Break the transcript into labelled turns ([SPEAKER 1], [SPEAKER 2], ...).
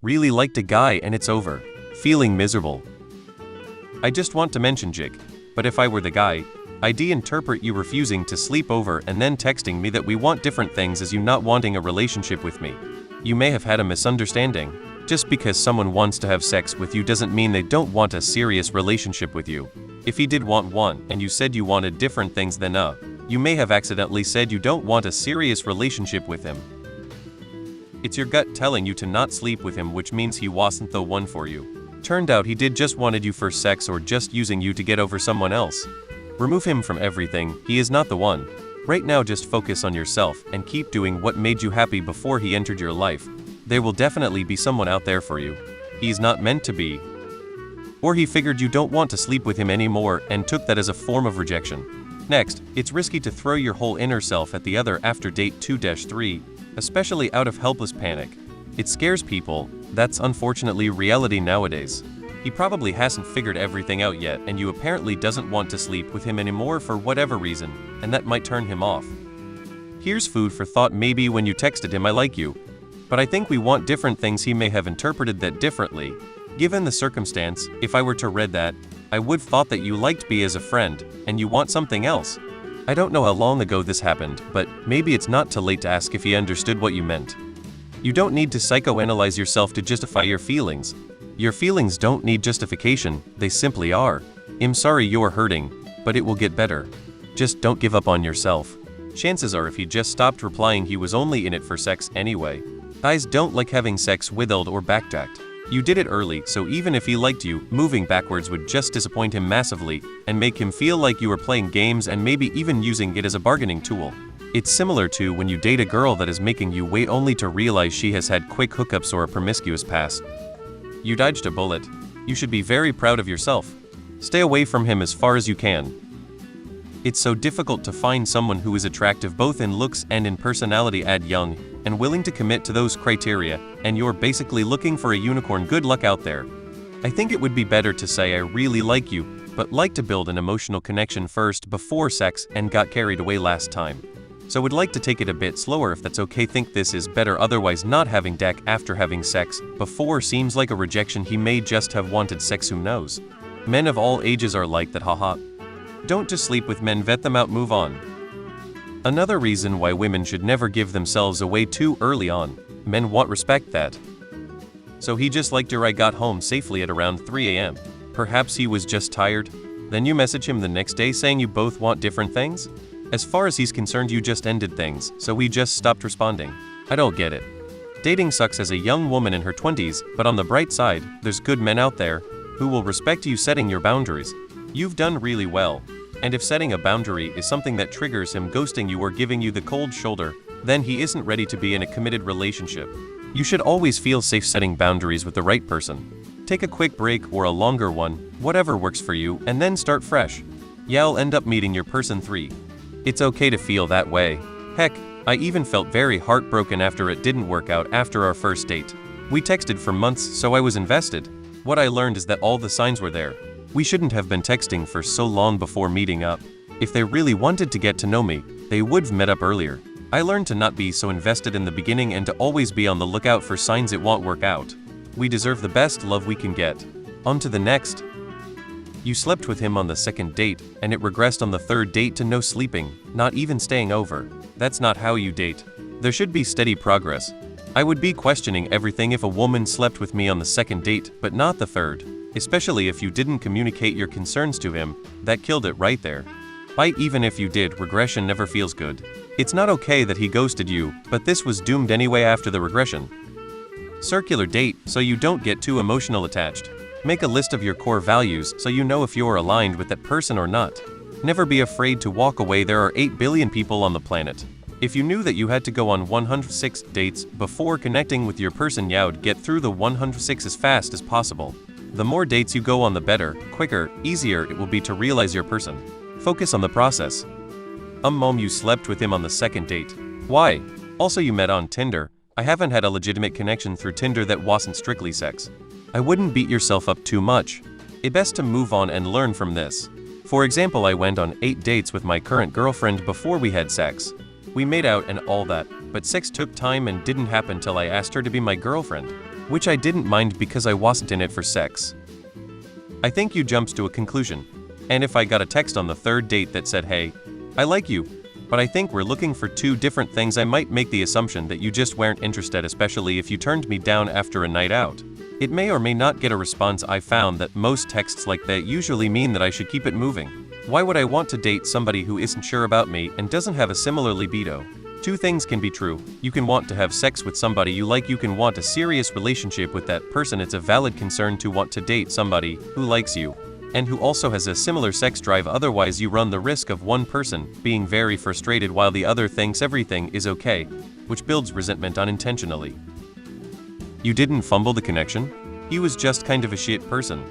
[SPEAKER 1] Really liked a guy and it's over. Feeling miserable. I just want to mention Jig. But if I were the guy, I'd interpret you refusing to sleep over and then texting me that we want different things as you not wanting a relationship with me. You may have had a misunderstanding. Just because someone wants to have sex with you doesn't mean they don't want a serious relationship with you. If he did want one and you said you wanted different things then you may have accidentally said you don't want a serious relationship with him. It's your gut telling you to not sleep with him, which means he wasn't the one for you. Turned out he did just wanted you for sex or just using you to get over someone else. Remove him from everything, he is not the one. Right now just focus on yourself and keep doing what made you happy before he entered your life. There will definitely be someone out there for you. He's not meant to be. Or he figured you don't want to sleep with him anymore and took that as a form of rejection. Next, it's risky to throw your whole inner self at the other after date 2-3, especially out of helpless panic. It scares people, that's unfortunately reality nowadays. He probably hasn't figured everything out yet and you apparently doesn't want to sleep with him anymore for whatever reason, and that might turn him off. Here's food for thought. Maybe when you texted him I like you, but I think we want different things, he may have interpreted that differently. Given the circumstance, if I were to read that, I would thought that you liked me as a friend, and you want something else. I don't know how long ago this happened, but maybe it's not too late to ask if he understood what you meant. You don't need to psychoanalyze yourself to justify your feelings. Your feelings don't need justification, they simply are. I'm sorry you're hurting, but it will get better. Just don't give up on yourself. Chances are if he just stopped replying he was only in it for sex anyway. Guys don't like having sex withheld or backtracked. You did it early, so even if he liked you, moving backwards would just disappoint him massively and make him feel like you were playing games and maybe even using it as a bargaining tool. It's similar to when you date a girl that is making you wait only to realize she has had quick hookups or a promiscuous past. You dodged a bullet. You should be very proud of yourself. Stay away from him as far as you can. It's so difficult to find someone who is attractive both in looks and in personality. Add young and willing to commit to those criteria, and you're basically looking for a unicorn. Good luck out there. I think it would be better to say I really like you, but like to build an emotional connection first before sex and got carried away last time. So would like to take it a bit slower if that's okay. Think this is better, otherwise not having deck after having sex before seems like a rejection. He may just have wanted sex, who knows. Men of all ages are like that, haha. Don't just sleep with men, vet them out, move on. Another reason why women should never give themselves away too early on. Men want respect that. So he just liked her. I got home safely at around 3 a.m. Perhaps he was just tired. Then you message him the next day saying you both want different things? As far as he's concerned you just ended things, so he just stopped responding. I don't get it. Dating sucks as a young woman in her 20s, but on the bright side, there's good men out there who will respect you setting your boundaries. You've done really well. And if setting a boundary is something that triggers him ghosting you or giving you the cold shoulder, then he isn't ready to be in a committed relationship. You should always feel safe setting boundaries with the right person. Take a quick break or a longer one, whatever works for you, and then start fresh. Yeah, I'll end up meeting your person 3. It's okay to feel that way. Heck, I even felt very heartbroken after it didn't work out after our first date. We texted for months, so I was invested. What I learned is that all the signs were there. We shouldn't have been texting for so long before meeting up. If they really wanted to get to know me, they would've met up earlier. I learned to not be so invested in the beginning and to always be on the lookout for signs it won't work out. We deserve the best love we can get. On to the next. You slept with him on the second date, and it regressed on the third date to no sleeping, not even staying over. That's not how you date. There should be steady progress. I would be questioning everything if a woman slept with me on the second date, but not the third. Especially if you didn't communicate your concerns to him, that killed it right there. Even if you did, regression never feels good. It's not okay that he ghosted you, but this was doomed anyway after the regression. Circular date, so you don't get too emotional attached. Make a list of your core values so you know if you're aligned with that person or not. Never be afraid to walk away. There are 8 billion people on the planet. If you knew that you had to go on 106 dates before connecting with your person, you'd get through the 106 as fast as possible. The more dates you go on, the better, quicker, easier it will be to realize your person. Focus on the process. Mom, you slept with him on the second date. Why? Also, you met on Tinder. I haven't had a legitimate connection through Tinder that wasn't strictly sex. I wouldn't beat yourself up too much. It's best to move on and learn from this. For example, I went on 8 dates with my current girlfriend before we had sex. We made out and all that, but sex took time and didn't happen till I asked her to be my girlfriend. which I didn't mind because I wasn't in it for sex. I think you jumped to a conclusion. And if I got a text on the third date that said, "Hey, I like you, but I think we're looking for two different things," I might make the assumption that you just weren't interested, especially if you turned me down after a night out. It may or may not get a response. I found that most texts like that usually mean that I should keep it moving. Why would I want to date somebody who isn't sure about me and doesn't have a similar libido? Two things can be true. You can want to have sex with somebody you like, you can want a serious relationship with that person. It's a valid concern to want to date somebody who likes you and who also has a similar sex drive, otherwise you run the risk of one person being very frustrated while the other thinks everything is okay, which builds resentment unintentionally. You didn't fumble the connection? He was just kind of a shit person.